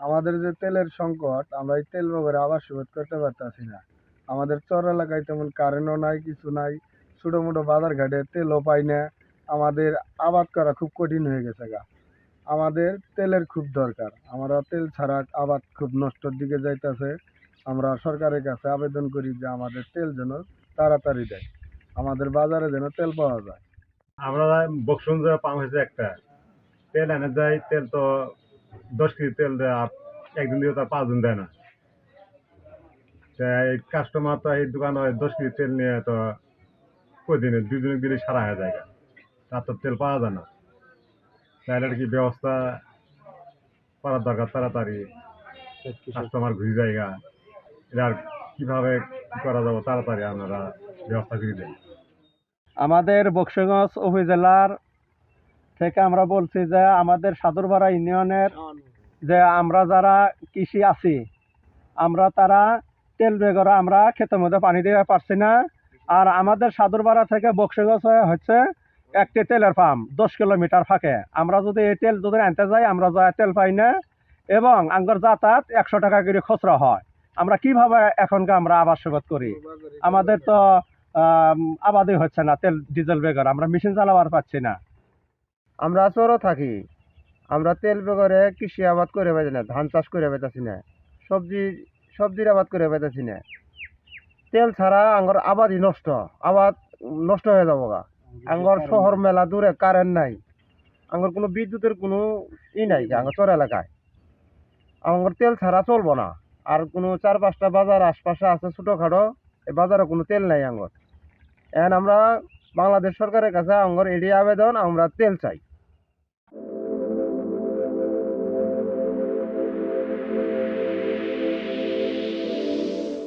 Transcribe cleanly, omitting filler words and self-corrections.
আমাদের যে তেলের সংকট, আমরা এই তেল ব্যবহারে আবার শোধ করতে পারতেছি না। আমাদের চর এলাকায় তেমন কারেন্টও নাই, কিছু নাই। ছোটো মোটো বাজার ঘাটে তেলও পাই না। আমাদের আবাদ করা খুব কঠিন হয়ে গেছে গা। আমাদের তেলের খুব দরকার। আমরা তেল ছাড়া আবাদ খুব নষ্টর দিকে যাইতেছে। আমরা সরকারের কাছে আবেদন করি যে আমাদের তেল যেন তাড়াতাড়ি দেয়, আমাদের বাজারে যেন তেল পাওয়া যায়। আমরা বকসুন যে পাম্প হয়েছে একটা, তেল এনে দেয়, তেল তো 10 কেজি তেল দেয়, আর একদিন দিয়ে তার 5 দিন দেয় না। এই কাস্টমার তো এই দোকানে 10 কেজি তেল নিয়ে তো কদিনে 2 দিনে দিলে সারা হয়ে যায়, তার তো তেল পাওয়া যায় না। তাহলে কি ব্যবস্থা করার দরকার তাড়াতাড়ি, কাস্টমার ঘুরে জায়গা, এটা আর কিভাবে কি করা যাবে তাড়াতাড়ি আপনারা ব্যবস্থা করে দেন। আমাদের বক্সিগঞ্জ উপজেলার থেকে আমরা বলছি যে আমাদের সাদুরপাড়া ইউনিয়নের যে আমরা যারা কৃষি আছি, আমরা তারা তেল বেগরে আমরা ক্ষেতের মধ্যে পানি দিতে পারছি না। আর আমাদের সাদুরপাড়া থেকে বক্সিগঞ্জ হচ্ছে একটি তেলের পাম্প 10 কিলোমিটার ফাঁকে। আমরা যদি এই তেল যদি আনতে যাই, আমরা যা তেল পাই না, এবং আঙ্গর যাতায়াত 100 টাকা করে খুচরা হয়। আমরা কিভাবে এখনকার আমরা আবাদ শোধ করি? আমাদের তো আবাদই হচ্ছে না তেল ডিজেল বেগর, আমরা মেশিন চালাবার পাচ্ছি না। আমরা চরও থাকি, আমরা তেল বেগরে কৃষি আবাদ করে পাইছি না, ধান চাষ করে পাইতেছি না, সবজির আবাদ করে পাইতেছি না। তেল ছাড়া আঙ্গর আবাদই নষ্ট, আবাদ নষ্ট হয়ে যাবো গা। আঙ্গর শহর মেলা দূরে, কারেন্ট নাই, আঙ্গর কোনো বিদ্যুতের কোনো নাই আঙ্গর চর এলাকায়। আঙ্গর তেল ছাড়া চলবো না। আর কোনো 4-5টা বাজার আশপাশে আছে ছোটোখাটো, এই বাজারে কোনো তেল নাই আঙ্গর। এখন আমরা বাংলাদেশ সরকারের কাছে আঙ্গর এডি আবেদন, আমরা তেল চাই।